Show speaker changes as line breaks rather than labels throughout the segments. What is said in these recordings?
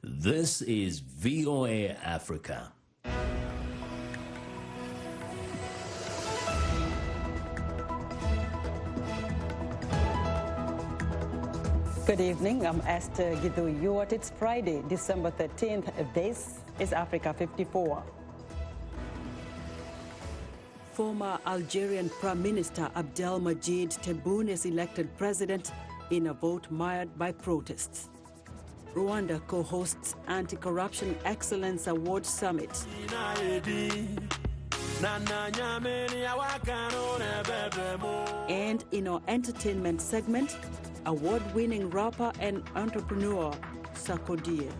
This is VOA Africa.
Good evening, I'm Esther Gidhu Ewart. It's Friday, December 13th. This is Africa 54. Former Algerian Prime Minister Abdelmadjid Tebboune is elected president in a vote mired by protests. Rwanda co-hosts Anti-Corruption Excellence Award Summit. And in our entertainment segment, award-winning rapper and entrepreneur Sarkodie.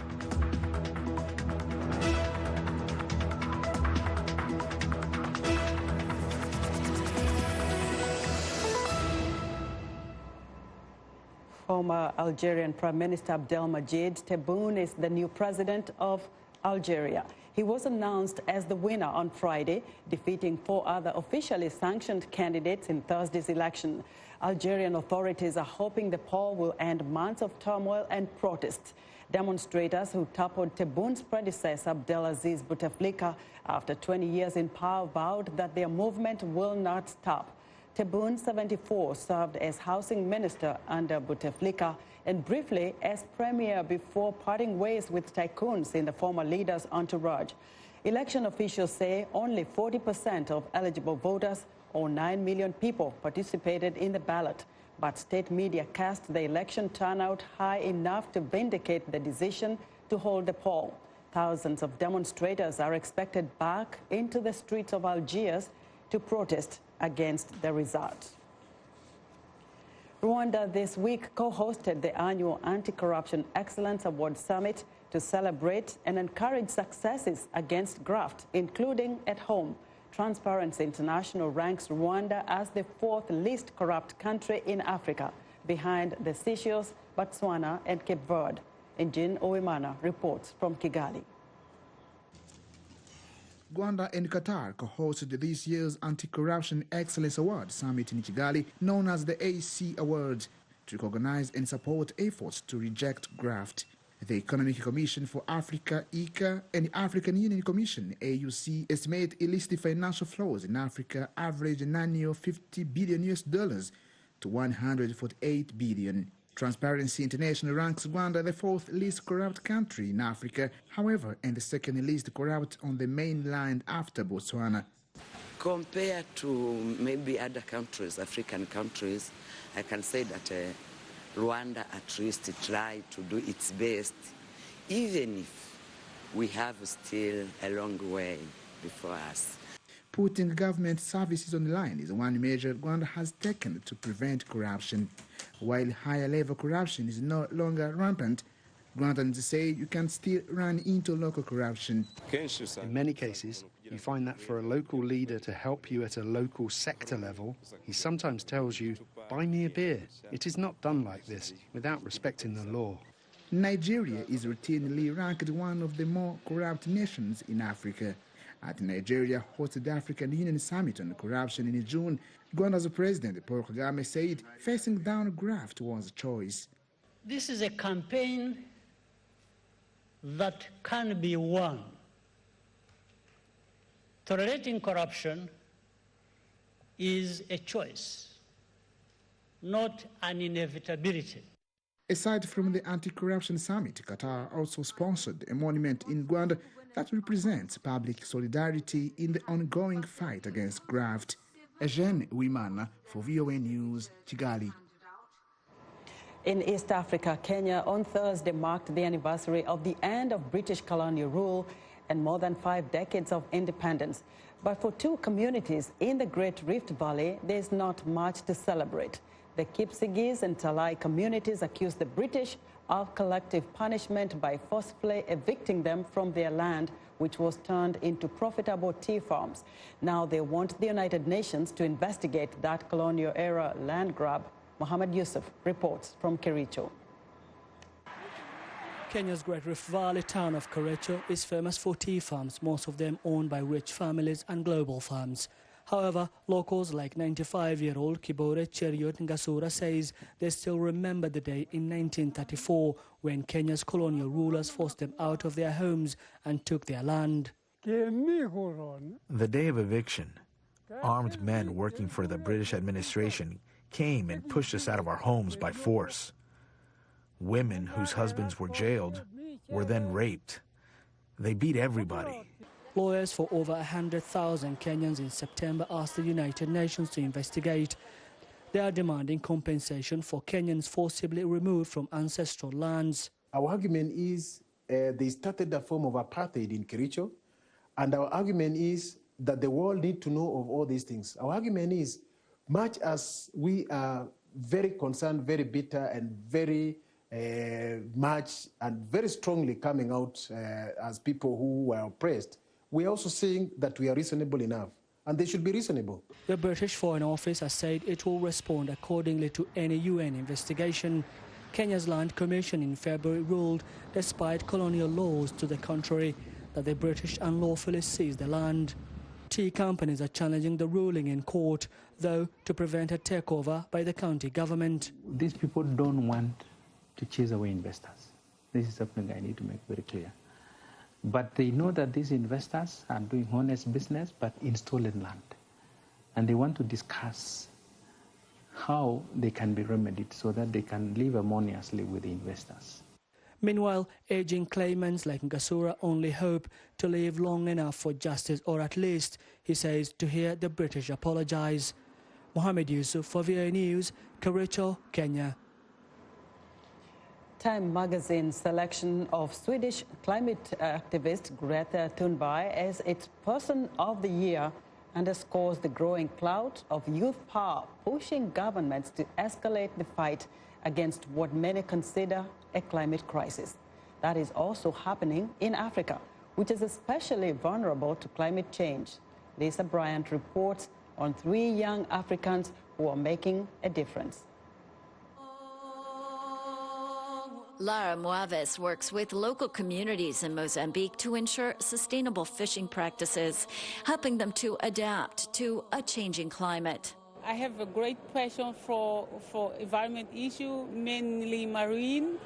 Former Algerian Prime Minister Abdelmadjid Tebboune is the new president of Algeria. He was announced as the winner on Friday, defeating 4 other officially sanctioned candidates in Thursday's election. Algerian authorities are hoping the poll will end months of turmoil and protests. Demonstrators who toppled Tebboune's predecessor, Abdelaziz Bouteflika, after 20 years in power, vowed that their movement will not stop. Tebboune, 74, served as housing minister under Bouteflika and briefly as premier before parting ways with tycoons in the former leader's entourage. Election officials say only 40% of eligible voters, or 9 million people, participated in the ballot. But state media cast the election turnout high enough to vindicate the decision to hold the poll. Thousands of demonstrators are expected back into the streets of Algiers to protest against the result. Rwanda this week co-hosted the annual Anti-Corruption Excellence Award Summit to celebrate and encourage successes against graft, including at home. Transparency International ranks Rwanda as the 4th least corrupt country in Africa, behind the Seychelles, Botswana, and Cape Verde. Njin Owimana reports from Kigali.
Rwanda and Qatar co-hosted this year's Anti-Corruption Excellence Award Summit in Kigali, known as the AC Awards, to recognize and support efforts to reject graft. The Economic Commission for Africa, ECA, and the African Union Commission, AUC, estimate illicit financial flows in Africa average an annual $50 billion to $148 billion. Transparency International ranks Rwanda the 4th least corrupt country in Africa, however, and the 2nd least corrupt on the mainland after Botswana.
Compared to maybe other countries, African countries, I can say that Rwanda at least tried to do its best, even if we have still a long way before us.
Putting government services on the line is one measure Rwanda has taken to prevent corruption. While higher-level corruption is no longer rampant, Rwandans say you can still run into local corruption.
In many cases, you find that for a local leader to help you at a local sector level, he sometimes tells you, buy me a beer. It is not done like this, without respecting the law.
Nigeria is routinely ranked one of the more corrupt nations in Africa. At Nigeria hosted the African Union Summit on Corruption in June, Rwanda's President Paul Kagame said facing down graft was a choice.
This is a campaign that can be won. Tolerating corruption is a choice, not an inevitability.
Aside from the Anti-Corruption Summit, Qatar also sponsored a monument in Rwanda that represents public solidarity in the ongoing fight against graft. Eugene Wimana for VOA News, Kigali.
In East Africa, Kenya on Thursday marked the anniversary of the end of British colonial rule and more than 5 decades of independence. But for 2 communities in the Great Rift Valley, there's not much to celebrate. The Kipsigis and Talai communities accuse the British of collective punishment by forcefully evicting them from their land, which was turned into profitable tea farms. Now they want the United Nations to investigate that colonial-era land grab. Mohammed Yusuf reports from Kericho.
Kenya's Great Rift Valley town of Kericho is famous for tea farms, most of them owned by rich families and global firms. However, locals like 95-year-old Kibore Cheruiyot Ngasura says they still remember the day in 1934 when Kenya's colonial rulers forced them out of their homes and took their land.
The day of eviction, armed men working for the British administration came and pushed us out of our homes by force. Women whose husbands were jailed were then raped. They beat everybody.
Lawyers for over 100,000 Kenyans in September asked the United Nations to investigate. They are demanding compensation for Kenyans forcibly removed from ancestral lands.
Our argument is they started a form of apartheid in Kericho, and our argument is that the world needs to know of all these things. Our argument is, much as we are very concerned, very bitter, and very much and very strongly coming out as people who were oppressed, we are also saying that we are reasonable enough, and they should be reasonable.
The British Foreign Office has said it will respond accordingly to any UN investigation. Kenya's Land Commission in February ruled, despite colonial laws to the contrary, that the British unlawfully seized the land. Tea companies are challenging the ruling in court, though to prevent a takeover by the county government.
These people don't want to chase away investors. This is something I need to make very clear. But they know that these investors are doing honest business, but in stolen land. And they want to discuss how they can be remedied so that they can live harmoniously with the investors.
Meanwhile, aging claimants like Ngasura only hope to live long enough for justice, or at least, he says, to hear the British apologize. Mohamed Yusuf for VOA News, Kericho, Kenya.
Time magazine's selection of Swedish climate activist Greta Thunberg as its Person of the Year underscores the growing clout of youth power pushing governments to escalate the fight against what many consider a climate crisis. That is also happening in Africa, which is especially vulnerable to climate change. Lisa Bryant reports on 3 young Africans who are making a difference.
Lara Moaves works with local communities in Mozambique to ensure sustainable fishing practices, helping them to adapt to a changing climate.
I have a great passion for environment issue, mainly marine.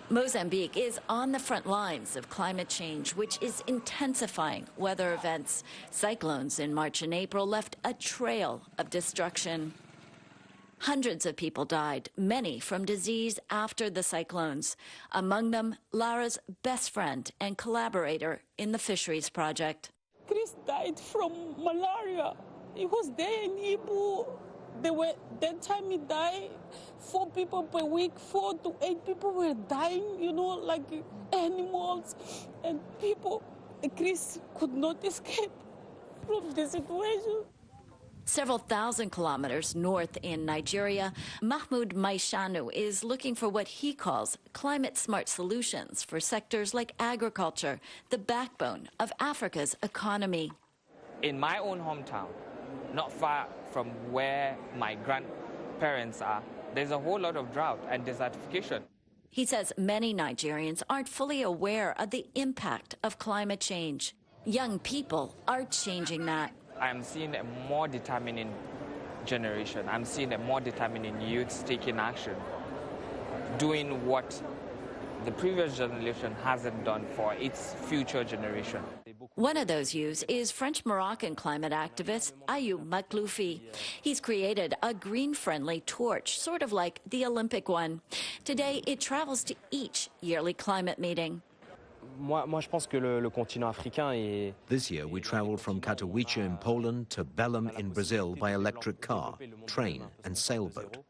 Mozambique is on the front lines of climate change, which is intensifying weather events. Cyclones in March and April left a trail of destruction. Hundreds of people died, many from disease after the cyclones. Among them, Lara's best friend and collaborator in the fisheries project.
Chris died from malaria. He was there in Ibu. That time he died, 4 people per week, 4 to 8 people were dying, you know, like animals and people. Chris could not escape from the situation.
Several thousand kilometers north in Nigeria, Mahmoud Maishanu is looking for what he calls climate-smart solutions for sectors like agriculture, the backbone of Africa's economy.
In my own hometown, not far from where my grandparents are, there's a whole lot of drought and desertification.
He says many Nigerians aren't fully aware of the impact of climate change. Young people are changing that.
I'm seeing a more determining generation. I'm seeing a more determining youth taking action, doing what the previous generation hasn't done for its future generation.
One of those youths is French-Moroccan climate activist Ayoub Makloufi. He's created a green-friendly torch, sort of like the Olympic one. Today, it travels to each yearly climate meeting.
This year, we traveled from Katowice in Poland to Belém in Brazil by electric car, train and sailboat.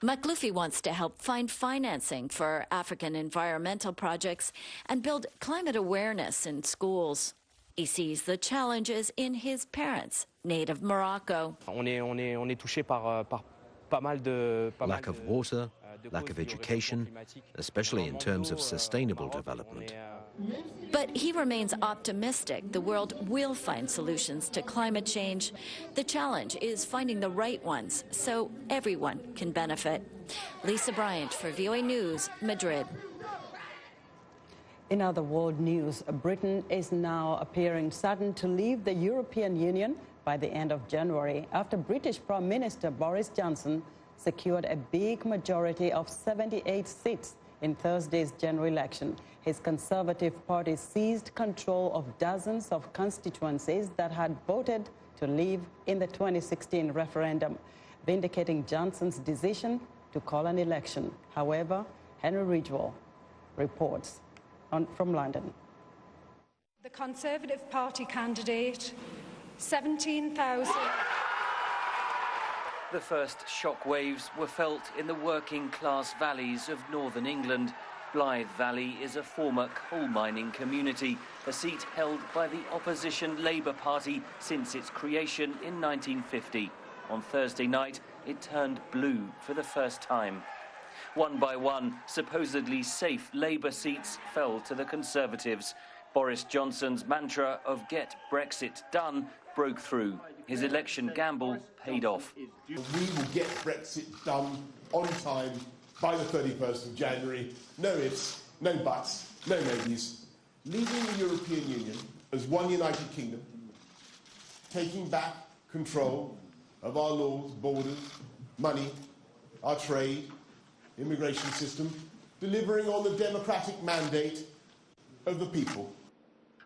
Makloufi wants to help find financing for African environmental projects and build climate awareness in schools. He sees the challenges in his parents' native Morocco.
Lack of water, lack of education, especially in terms of sustainable development.
But he remains optimistic the world will find solutions to climate change. The challenge is finding the right ones so everyone can benefit. Lisa Bryant for VOA News, Madrid.
In other world news, Britain is now appearing certain to leave the European Union by the end of January after British Prime Minister Boris Johnson secured a big majority of 78 seats in Thursday's general election. His Conservative Party seized control of dozens of constituencies that had voted to leave in the 2016 referendum, vindicating Johnson's decision to call an election. However, Henry Ridgewell reports from London.
The Conservative Party candidate, 17,000.
The first shockwaves were felt in the working-class valleys of northern England. Blythe Valley is a former coal mining community, a seat held by the opposition Labour Party since its creation in 1950. On Thursday night, it turned blue for the first time. One by one, supposedly safe Labour seats fell to the Conservatives. Boris Johnson's mantra of "Get Brexit Done" broke through. His election gamble paid off.
We will get Brexit done on time by the 31st of January. No ifs, no buts, no maybes. Leaving the European Union as one united kingdom, taking back control of our laws, borders, money, our trade, immigration system, delivering on the democratic mandate of the people.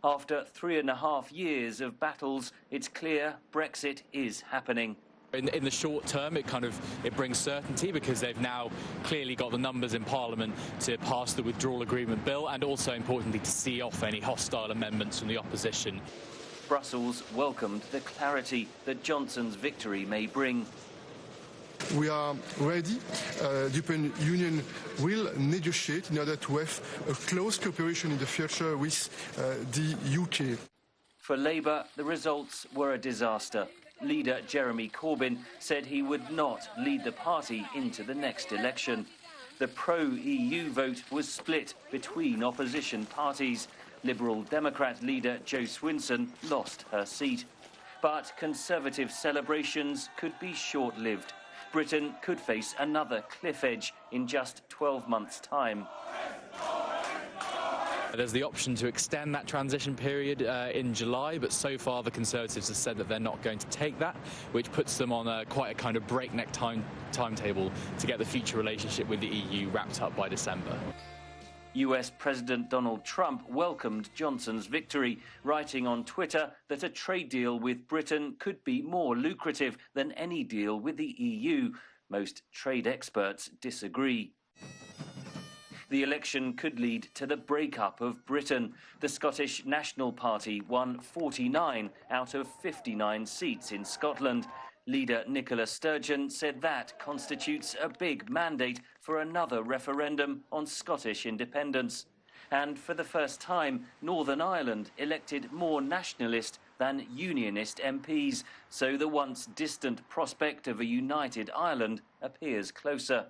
After 3.5 years of battles, it's clear Brexit is happening.
In the short term, it brings certainty because they've now clearly got the numbers in Parliament to pass the withdrawal agreement bill and also, importantly, to see off any hostile amendments from the opposition.
Brussels welcomed the clarity that Johnson's victory may bring.
We are ready. The European Union will negotiate in order to have a close cooperation in the future with the UK.
For Labour, the results were a disaster. Leader Jeremy Corbyn said he would not lead the party into the next election. The pro-EU vote was split between opposition parties. Liberal Democrat leader Jo Swinson lost her seat. But Conservative celebrations could be short-lived. Britain could face another cliff edge in just 12 months' time.
There's the option to extend that transition period in July, but so far the Conservatives have said that they're not going to take that, which puts them on quite a kind of breakneck timetable to get the future relationship with the EU wrapped up by December.
US President Donald Trump welcomed Johnson's victory, writing on Twitter that a trade deal with Britain could be more lucrative than any deal with the EU. Most trade experts disagree. The election could lead to the breakup of Britain. The Scottish National Party won 49 out of 59 seats in Scotland. Leader Nicola Sturgeon said that constitutes a big mandate for another referendum on Scottish independence. And for the first time, Northern Ireland elected more nationalist than unionist MPs, so the once distant prospect of a united Ireland appears closer.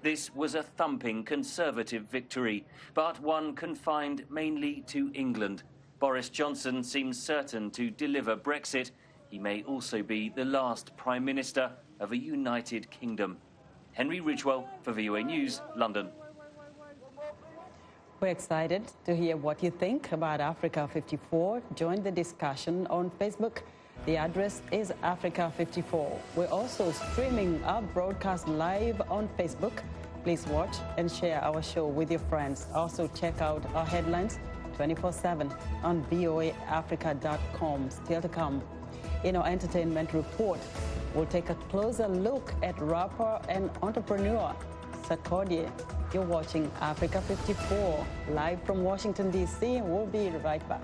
This was a thumping Conservative victory, but one confined mainly to England. Boris Johnson seems certain to deliver Brexit. He may also be the last Prime Minister of a united kingdom. Henry Ridgewell for VOA News, London.
We're excited to hear what you think about Africa 54. Join the discussion on Facebook. The address is Africa54. We're also streaming our broadcast live on Facebook. Please watch and share our show with your friends. Also check out our headlines 24/7 on voaafrica.com. Still to come. In our entertainment report, we'll take a closer look at rapper and entrepreneur Sarkodie. You're watching Africa 54, live from Washington, D.C. We'll be right back.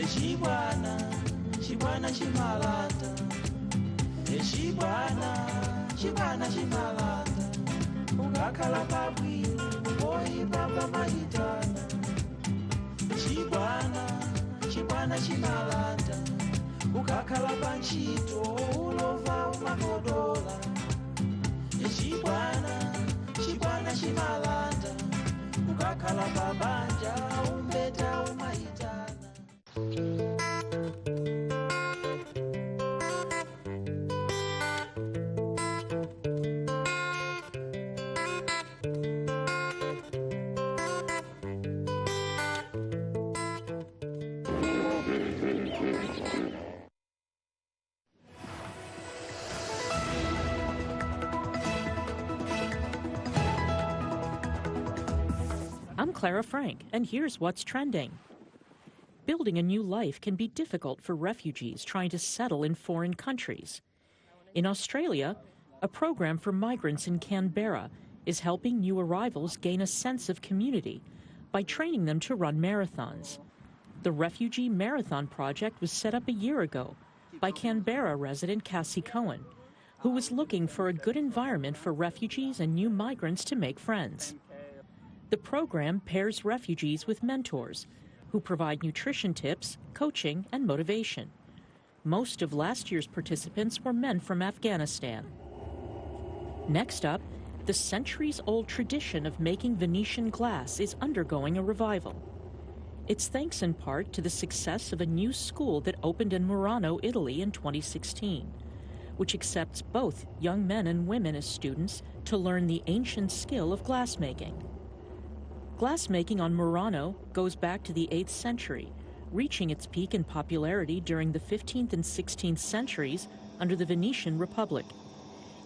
Chibwana chimalata, chibwana chimalata, ungakhala pabwino, boyipa pamayitana. Chibwana chimalata, ukakhala panchito, ulova umakodola. Chibwana chimalata, ukakhala pabanja, umbeta umayitana.
I'm Clara Frank, and here's what's trending. Building a new life can be difficult for refugees trying to settle in foreign countries. In Australia, a program for migrants in Canberra is helping new arrivals gain a sense of community by training them to run marathons. The Refugee Marathon project was set up a year ago by Canberra resident Cassie Cohen, who was looking for a good environment for refugees and new migrants to make friends. The program pairs refugees with mentors who provide nutrition tips, coaching, and motivation. Most of last year's participants were men from Afghanistan. Next up, the centuries-old tradition of making Venetian glass is undergoing a revival. It's thanks in part to the success of a new school that opened in Murano, Italy in 2016, which accepts both young men and women as students to learn the ancient skill of glassmaking. Glassmaking on Murano goes back to the 8th century, reaching its peak in popularity during the 15th and 16th centuries under the Venetian Republic.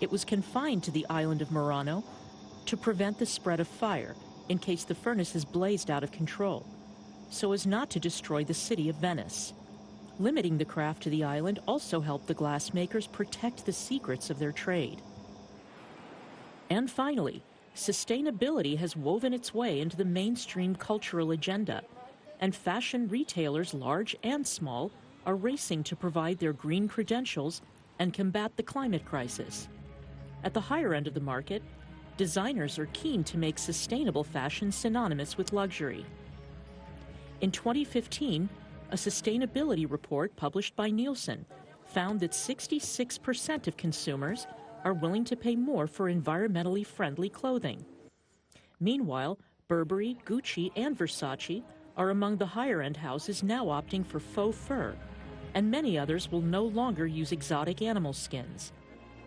It was confined to the island of Murano to prevent the spread of fire in case the furnaces blazed out of control, so as not to destroy the city of Venice. Limiting the craft to the island also helped the glassmakers protect the secrets of their trade. And finally, sustainability has woven its way into the mainstream cultural agenda, and fashion retailers, large and small, are racing to provide their green credentials and combat the climate crisis. At the higher end of the market, designers are keen to make sustainable fashion synonymous with luxury. In 2015, a sustainability report published by Nielsen found that 66% of consumers are willing to pay more for environmentally friendly clothing. Meanwhile, Burberry, Gucci, and Versace are among the higher-end houses now opting for faux fur, and many others will no longer use exotic animal skins.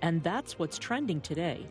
And that's what's trending today.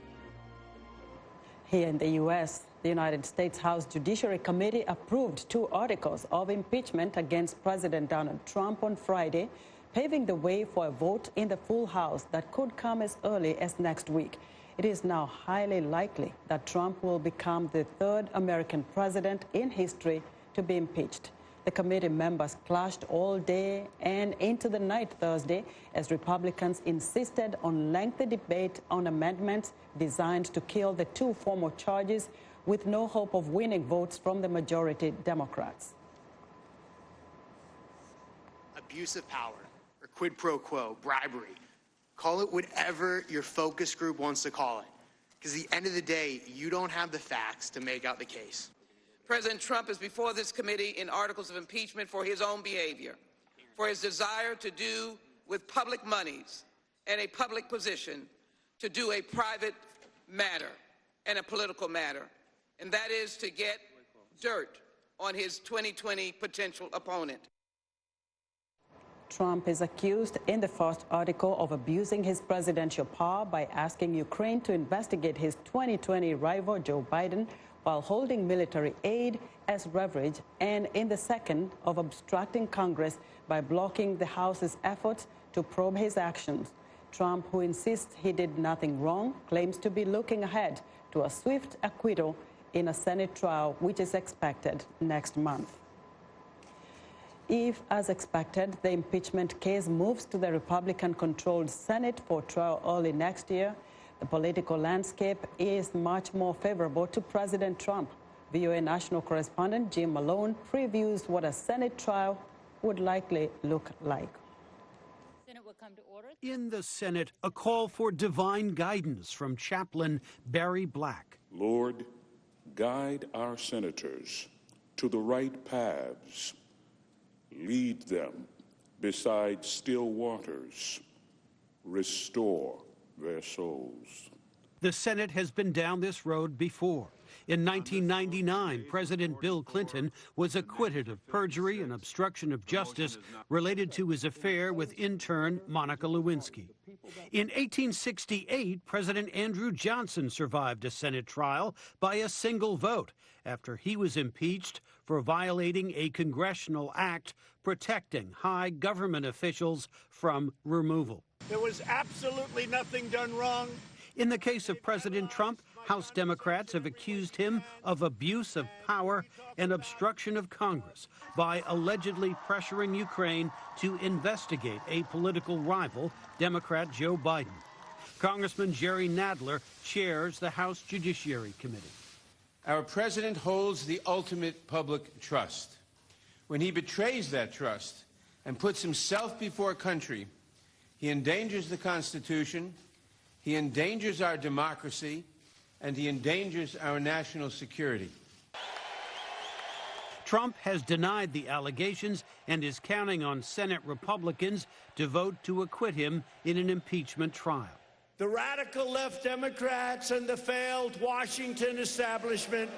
Here in the U.S., the United States House Judiciary Committee approved 2 articles of impeachment against President Donald Trump on Friday, paving the way for a vote in the full House that could come as early as next week. It is now highly likely that Trump will become the 3rd American president in history to be impeached. The committee members clashed all day and into the night Thursday as Republicans insisted on lengthy debate on amendments designed to kill the 2 former charges with no hope of winning votes from the majority Democrats.
Abuse of power, or quid pro quo, bribery. Call it whatever your focus group wants to call it. Because at the end of the day, you don't have the facts to make out the case.
President Trump is before this committee in articles of impeachment for his own behavior, for his desire to do with public monies and a public position to do a private matter and a political matter, and that is to get dirt on his 2020 potential opponent.
Trump is accused in the first article of abusing his presidential power by asking Ukraine to investigate his 2020 rival Joe Biden while holding military aid as leverage, and in the second of obstructing Congress by blocking the House's efforts to probe his actions. Trump, who insists he did nothing wrong, claims to be looking ahead to a swift acquittal in a Senate trial which is expected next month. If, as expected, the impeachment case moves to the Republican-controlled Senate for trial early next year, the political landscape is much more favorable to President Trump. VOA national correspondent Jim Malone previews what a Senate trial would likely look like.
In the Senate, a call for divine guidance from Chaplain Barry Black.
Lord, guide our senators to the right paths. Lead them beside still waters. Restore their souls.
The Senate has been down this road before. In 1999, President Bill Clinton was acquitted of perjury and obstruction of justice related to his affair with intern Monica Lewinsky. In 1868, President Andrew Johnson survived a Senate trial by a single vote after he was impeached for violating a congressional act protecting high government officials from removal.
There was absolutely nothing done wrong.
In the case of President Trump, House Democrats have accused him of abuse of power and obstruction of Congress by allegedly pressuring Ukraine to investigate a political rival, Democrat Joe Biden. Congressman Jerry Nadler chairs the House Judiciary Committee.
Our president holds the ultimate public trust. When he betrays that trust and puts himself before a country, he endangers the Constitution, he endangers our democracy, and he endangers our national security.
Trump has denied the allegations and is counting on Senate Republicans to vote to acquit him in an impeachment trial.
The radical left Democrats and the failed Washington establishment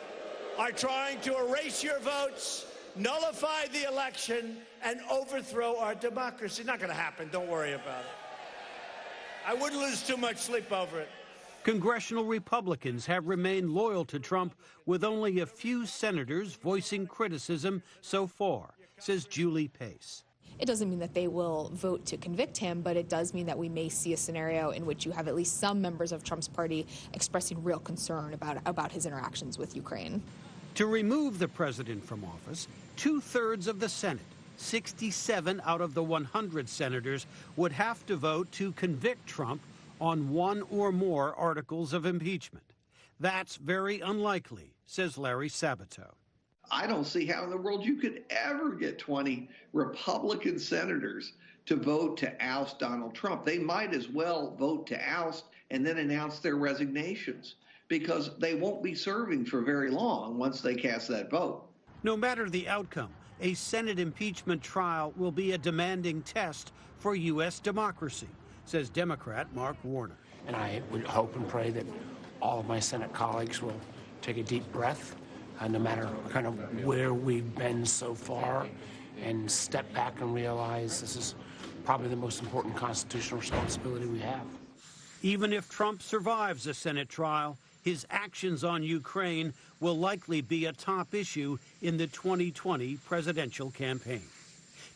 are trying to erase your votes, nullify the election, and overthrow our democracy. Not going to happen. Don't worry about it. I wouldn't lose too much sleep over it.
Congressional Republicans have remained loyal to Trump, with only a few senators voicing criticism so far, says Julie Pace.
It doesn't mean that they will vote to convict him, but it does mean that we may see a scenario in which you have at least some members of Trump's party expressing real concern about his interactions with Ukraine.
To remove the president from office, 2/3 of the Senate, 67 out of the 100 senators, would have to vote to convict Trump on one or more articles of impeachment. That's very unlikely, says Larry Sabato.
I don't see how in the world you could ever get 20 Republican senators to vote to oust Donald Trump. They might as well vote to oust and then announce their resignations, because they won't be serving for very long once they cast that vote.
No matter the outcome, a Senate impeachment trial will be a demanding test for U.S. democracy, says Democrat Mark Warner.
And I would hope and pray that all of my Senate colleagues will take a deep breath, no matter kind of where we've been so far, and step back and realize this is probably the most important constitutional responsibility we have.
Even if Trump survives a Senate trial, his actions on Ukraine will likely be a top issue in the 2020 presidential campaign.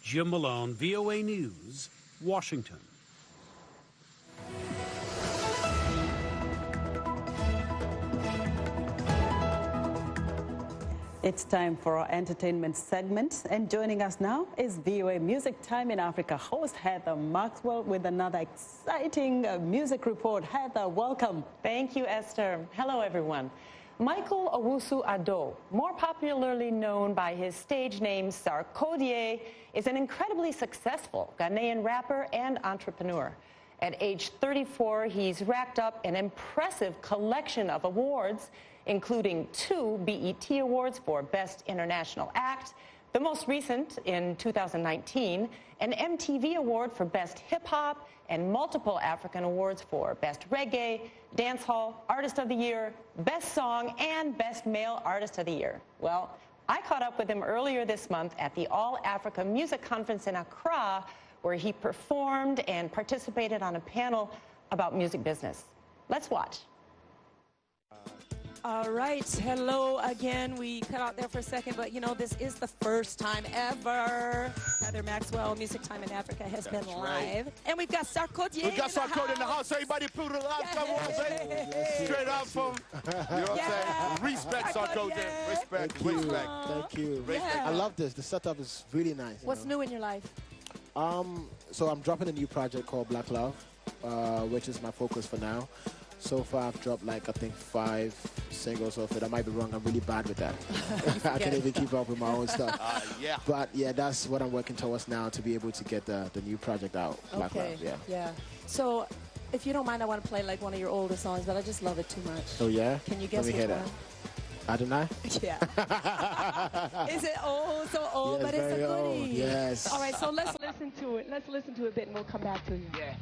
Jim Malone, VOA News, Washington.
It's time for our entertainment segment, and joining us now is VOA Music Time in Africa host Heather Maxwell with another exciting music report. Heather, welcome.
Thank you, Esther. Hello, everyone. Michael Owusu-Addo, more popularly known by his stage name Sarkodie, is an incredibly successful Ghanaian rapper and entrepreneur. At age 34, he's racked up an impressive collection of awards, including 2 BET Awards for Best International Act, the most recent in 2019, an MTV Award for Best Hip Hop, and multiple African awards for Best Reggae, Dancehall, Artist of the Year, Best Song, and Best Male Artist of the Year. Well, I caught up with him earlier this month at the All Africa Music Conference in Accra, where he performed and participated on a panel about music business. Let's watch.
All right, hello again. We cut out there for a second, but you know, this is the first time ever Heather Maxwell, Music Time in Africa, has been live. Right. And we've got Sarkodie.
We got Sarkodie in the house. Everybody put it out. Come on, say. Straight out from, you know what I'm saying? Respect, Sarkodie. Respect.
Thank you.
Respect.
Thank you.
Yeah.
I love this. The setup is really nice.
What's new in your life?
So I'm dropping a new project called Black Love, which is my focus for now. So far, I've dropped like, I think 5 singles off it. I might be wrong. I'm really bad with that. I can't even keep up with my own stuff.
Yeah.
But yeah, that's what I'm working towards now, to be able to get the new project out. Black
Okay.
Love, yeah.
So, if you don't mind, I want to play like one of your older songs, but I just love it too much.
Oh, yeah?
Can you guess
Let me
which
hear
one?
that. Adonai?
Yeah. Is it old, so old,
Yes,
but it's a
very
goodie.
old, yes.
All right, so let's listen to it. Let's listen to it a bit and we'll come back to you.
Yeah.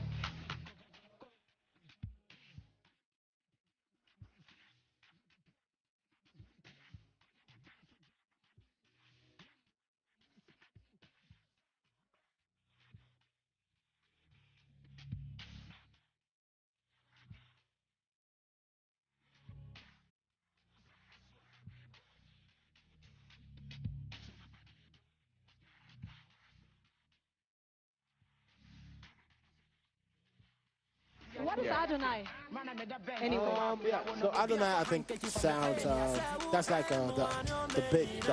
What is Adonai? Anyway.
Yeah, so Adonai, I think, sounds, that's like the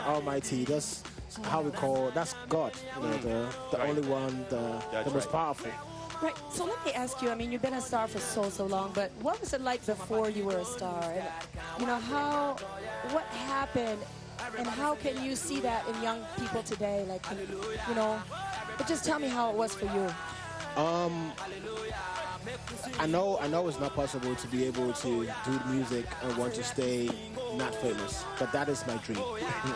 Almighty. That's how we call, that's God, you know, the only one, the most powerful.
Right, so let me ask you, I mean, you've been a star for so long, but what was it like before you were a star? And, you know, what happened, and how can you see that in young people today? Like, you know, but just tell me how it was for you.
I know it's not possible to be able to do music and want to stay not famous, but that is my dream.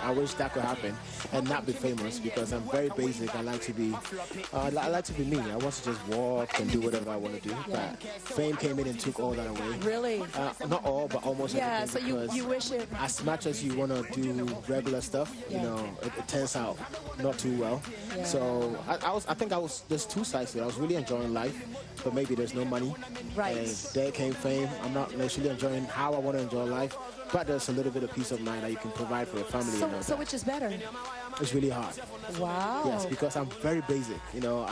I wish that could happen and not be famous, because I'm very basic. I like to be me. I want to just walk and do whatever I want to do. But fame came in and took all that away.
Really?
Not all, but almost everything.
Yeah, so you wish it.
As much as you want to do regular stuff, you know, it turns out not too well.
Yeah.
So I think there's two sides to it. I was really enjoying life, but maybe there's no money.
Right.
And there came fame. I'm not necessarily enjoying how I want to enjoy life, but there's a little bit of peace of mind that you can provide for your family.
So which is better?
It's really hard.
Wow.
Yes, because I'm very basic. You know,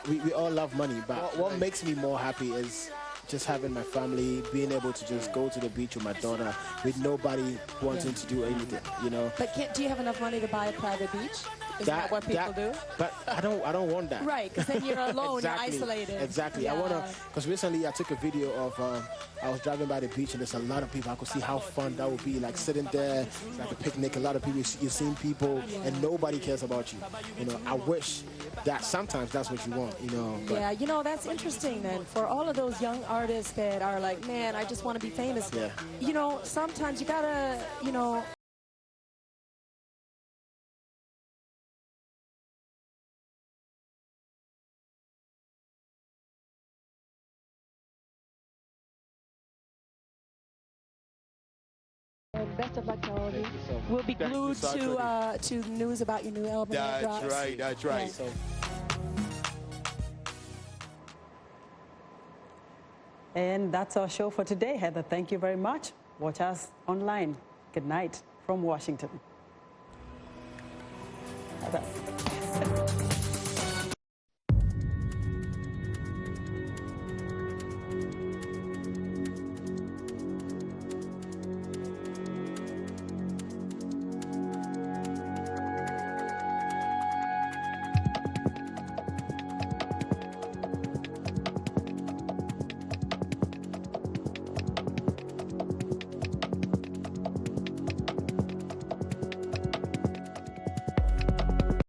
we all love money, but what makes me more happy is just having my family, being able to just go to the beach with my daughter, with nobody wanting to do anything, you know.
But do you have enough money to buy a private beach? Is that what people do?
But I don't want that.
Right, because then you're alone,
Exactly,
you're isolated.
Exactly.
Yeah.
I wanna, because recently I took a video of I was driving by the beach and there's a lot of people. I could see how fun that would be, like sitting there, like a picnic. A lot of people, you've seen people, and nobody cares about you. You know, I wish that sometimes that's what you want. You know. But
yeah, you know, that's interesting then. For all of those young artists that are like, man, I just want to be famous.
Yeah.
You know, sometimes you gotta, you know. Best of luck to all of you. We'll be glued to news about your new album.
That's right. That's right.
Yeah.
And that's our show for today, Heather. Thank you very much. Watch us online. Good night from Washington. Heather.